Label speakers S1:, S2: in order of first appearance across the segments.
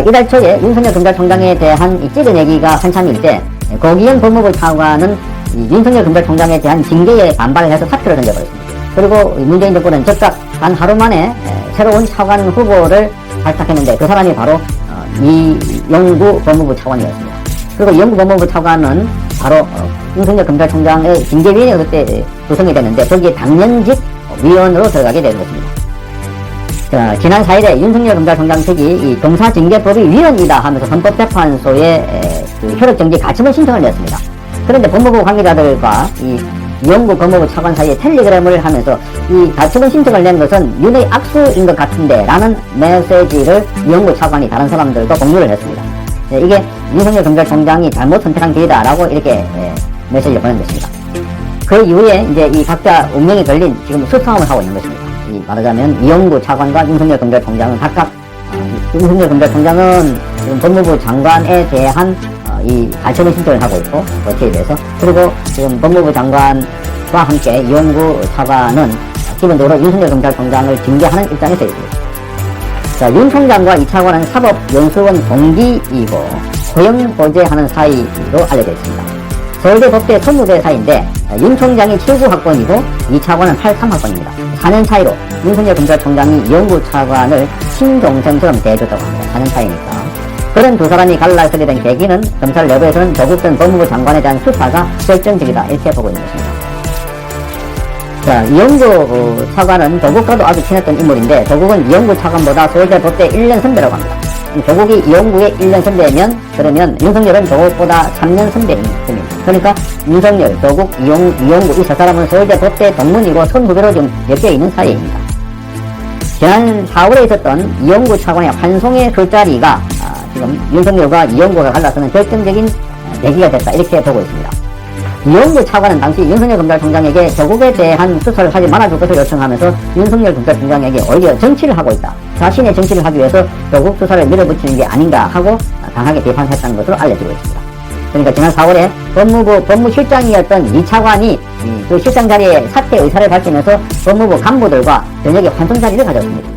S1: 이달 초에 윤석열 검찰총장에 대한 이 찌르내기가 한참일 때 고기현 법무부 차관은 윤석열 검찰총장에 대한 징계에 반발을 해서 사표를 던져버렸습니다. 그리고 문재인 정권은 즉각 단 하루 만에 새로운 차관 후보를 발탁했는데 그 사람이 바로 이용구 법무부 차관이었습니다. 그리고 이용구 법무부 차관은 바로 윤석열 검찰총장의 징계위원회가 그때 구성이 됐는데 거기에 당연직 위원으로 들어가게 된 것입니다. 자, 지난 4일에 윤석열 검찰총장 측이 이 검사징계법이 위헌이다 하면서 헌법재판소에 그 효력정지 가처분 신청을 냈습니다. 그런데 법무부 관계자들과 이용구 법무부 차관 사이에 텔레그램을 하면서 이 가처분 신청을 낸 것은 윤의 악수인 것 같은데 라는 메시지를 이용구 차관이 다른 사람들과 공유를 했습니다. 이게 윤석열 검찰총장이 잘못 선택한 길이다 라고 이렇게 메시지를 보낸 것입니다. 그 이후에 이제 이 각자 운명이 걸린 지금 수싸움을 하고 있는 것입니다. 말하자면 이용구 차관과 윤석열 검찰총장은 각각 윤석열 검찰총장은 지금 법무부 장관에 대한 이 가처분 신청을 하고 있고 거치에 대해서, 그리고 지금 법무부 장관과 함께 이용구 차관은 기본적으로 윤석열 검찰총장을 징계하는 입장에 서 있습니다. 자, 윤 총장과 이 차관은 사법연수원 동기이고 고용보제하는 사이로 알려져 있습니다. 서울대 법대 선후배 사이인데 윤 총장이 79학번이고 이 차관은 83학번입니다. 4년 차이로 윤석열 검찰총장이 이용구 차관을 친동생처럼 대해줬다고 합니다. 4년 차이니까. 그런 두 사람이 갈라서게 된 계기는 검찰 내부에서는 조국 전 법무부 장관에 대한 수사가 결정적이다 이렇게 보고 있는 것입니다. 자, 이용구 차관은 조국과도 아주 친했던 인물인데 조국은 이용구 차관보다 서울대 법대 1년 선배라고 합니다. 조국이 이용구의 1년 선배면 그러면 윤석열은 조국보다 3년 선배인 셈입니다. 그러니까 윤석열, 조국, 이용구 이 세 사람은 서울대 법대 동문이고 선후배로 좀 엮여 있는 사이입니다. 지난 4월에 있었던 이용구 차관의 환송의 술자리가 지금 윤석열과 이용구가 갈라서는 결정적인 계기가 됐다 이렇게 보고 있습니다. 이용구 차관은 당시 윤석열 검찰총장에게 조국에 대한 수사를 하지 말아줄 것을 요청하면서 윤석열 검찰총장에게 오히려 정치를 하고 있다, 자신의 정치를 하기 위해서 조국 수사를 밀어붙이는 게 아닌가 하고 강하게 비판했다는 것으로 알려지고 있습니다. 그러니까 지난 4월에 법무부 법무실장이었던 이 차관이 그 실장 자리에 사퇴 의사를 밝히면서 법무부 간부들과 저녁에 환송 자리를 가졌습니다.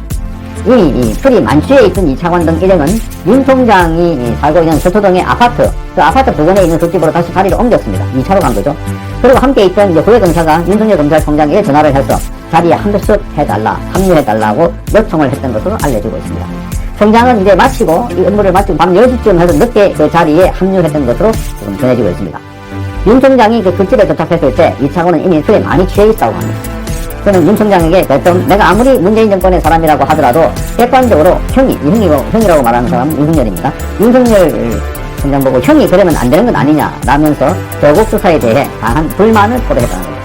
S1: 이미 술이 만취해 있던 이 차관 등 일행은 윤 총장이 살고 있는 서초동의 아파트, 그 아파트 부근에 있는 술집으로 다시 자리를 옮겼습니다. 2차로 간 거죠. 그리고 함께 있던 이제 후배 검사가 윤석열 검찰총장에게 전화를 해서 자리에 합류해달라, 합류해달라고 요청을 했던 것으로 알려지고 있습니다. 총장은 이제 마치고, 이 업무를 마치고 밤 10시쯤 해서 늦게 그 자리에 합류했던 것으로 지금 전해지고 있습니다. 윤 총장이 그 술집에 도착했을 때 이 차관은 이미 술에 많이 취해 있다고 합니다. 저는 윤 총장에게 내가 아무리 문재인 정권의 사람이라고 하더라도 객관적으로 형이라고 말하는 사람은 윤석열입니다. 윤석열 총장 보고 형이 그러면 안 되는 건 아니냐 라면서 조국 수사에 대해 강한 불만을 토로했다는 겁니다.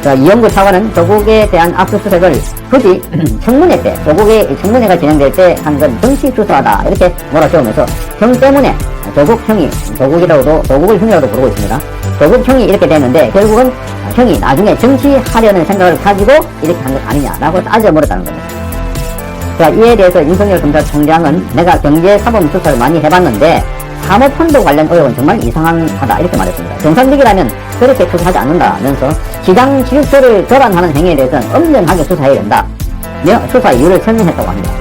S1: 자, 이용구 차관은 조국에 대한 압수수색을 굳이 청문회 때, 조국의 청문회가 진행될 때 한 건 정치 수사다 이렇게 몰아세우면서 형 때문에 조국을 형이라고도 부르고 있습니다. 조국 형이 이렇게 됐는데 결국은 형이 나중에 정치하려는 생각을 가지고 이렇게 한 것 아니냐라고 따져 물었다는 겁니다. 자, 이에 대해서 윤석열 검찰총장은 내가 경제사범 수사를 많이 해봤는데 사모펀드 관련 의혹은 정말 이상하다 이렇게 말했습니다. 정상적이라면 그렇게 수사하지 않는다면서 시장 지주처를 교란하는 행위에 대해서는 엄연하게 수사해야 된다. 수사 이유를 설명했다고 합니다.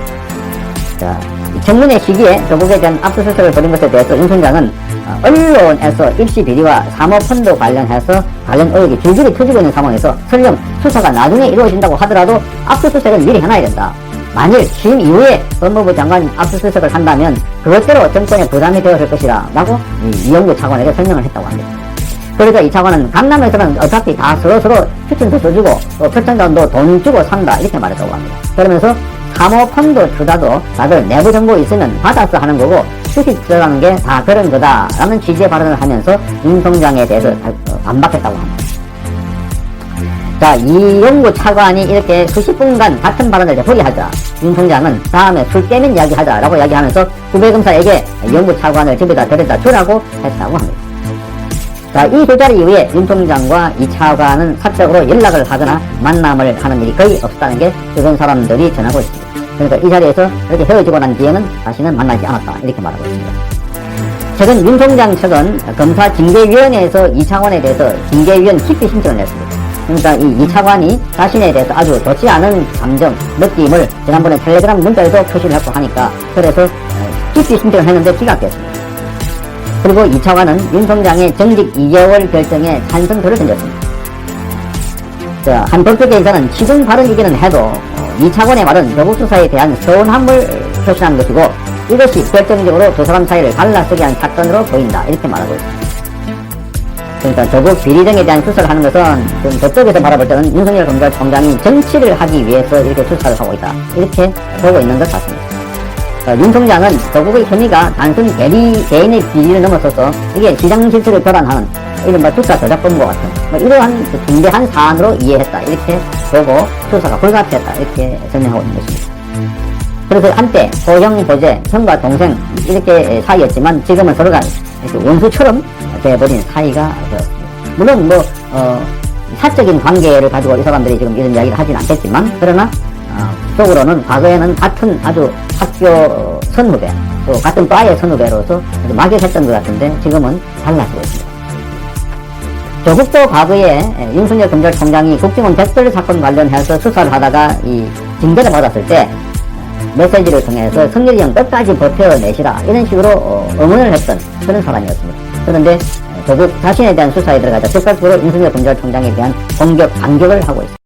S1: 자, 청문회 시기에 조국에 대한 압수수색을 벌인 것에 대해서 윤 총장은 언론에서 입시 비리와 사모펀드 관련해서 관련 의혹이 줄줄이 터지고 있는 상황에서 설령 수사가 나중에 이루어진다고 하더라도 압수수색은 미리 해놔야 된다. 만일 취임 이후에 법무부 장관 압수수색을 한다면 그것대로 정권에 부담이 되었을 것이다 라고 이용구 차관에게 설명을 했다고 합니다. 그래서 이 차관은 강남에서는 어차피 다 서로서로 추천도 써주고 표창장도 돈 주고 산다 이렇게 말했다고 합니다. 그러면서 사모펀드 투자도 다들 내부 정보 있으면 받아서 하는 거고 주식 들어가는 게 다 그런 거다 라는 취지의 발언을 하면서 윤 총장에 대해서 반박했다고 합니다. 자, 이용구 차관이 이렇게 수십 분간 같은 발언을 되풀이하자 윤 총장은 다음에 술 깨면 이야기하자 라고 이야기하면서 후배 검사에게 이용구 차관을 집에다 데려다 주라고 했다고 합니다. 자, 이 술자리 이후에 윤 총장과 이 차관은 사적으로 연락을 하거나 만남을 하는 일이 거의 없었다는 게 주변 사람들이 전하고 있습니다. 그러니까 이 자리에서 이렇게 헤어지고 난 뒤에는 다시는 만나지 않았다 이렇게 말하고 있습니다. 최근 윤 총장 측은 검사 징계위원회에서 이 차관에 대해서 징계위원 기피 신청을 냈습니다. 그러니까 이 차관이 자신에 대해서 아주 좋지 않은 감정, 느낌을 지난번에 텔레그램 문자에도 표시를 했고 하니까 그래서 깊이 신청을 했는데 기각됐습니다. 그리고 2차관은 윤 총장의 정직 2개월 결정에 찬성표를 던졌습니다. 한 법조계에서는 지금 발언이기는 해도 2차관의 말은 조국 수사에 대한 서운함을 표시하는 것이고 이것이 결정적으로 두 사람 사이를 갈라서게 한 사건으로 보인다 이렇게 말하고 있습니다. 그러니까 조국 비리등에 대한 수사를 하는 것은 좀 저쪽에서 바라볼 때는 윤석열 검찰총장이 정치를 하기 위해서 이렇게 수사를 하고 있다 이렇게 보고 있는 것 같습니다. 윤 총장은 조국의 혐의가 단순히 개인의 비리를 넘어서서 이게 시장 질서를 교란하는 이른바 주가 조작 범과 같은 이러한 중대한 사안으로 이해했다 이렇게 보고 수사가 불가피했다 이렇게 설명하고 있는 것입니다. 그래서 한때 소형 보재 형과 동생 이렇게 사이였지만 지금은 서로가 이렇게 원수처럼 돼버린 사이가 되었습니다. 물론 사적인 관계를 가지고 이 사람들이 지금 이런 이야기를 하진 않겠지만 그러나 속으로는 과거에는 같은 아주 학교 선후배 또 같은 과의 선후배로서 막역했던 것 같은데 지금은 달라지고 있습니다. 조국도 과거에 윤석열 검찰총장이 국정원 댓글 사건 관련해서 수사를 하다가 이 징계를 받았을 때 메시지를 통해서 성렬이 형 끝까지 버텨내시라 이런 식으로 응원을 했던 그런 사람이었습니다. 그런데 조국 자신에 대한 수사에 들어가자 즉각적으로 윤석열 검찰총장에 대한 공격, 반격을 하고 있습니다.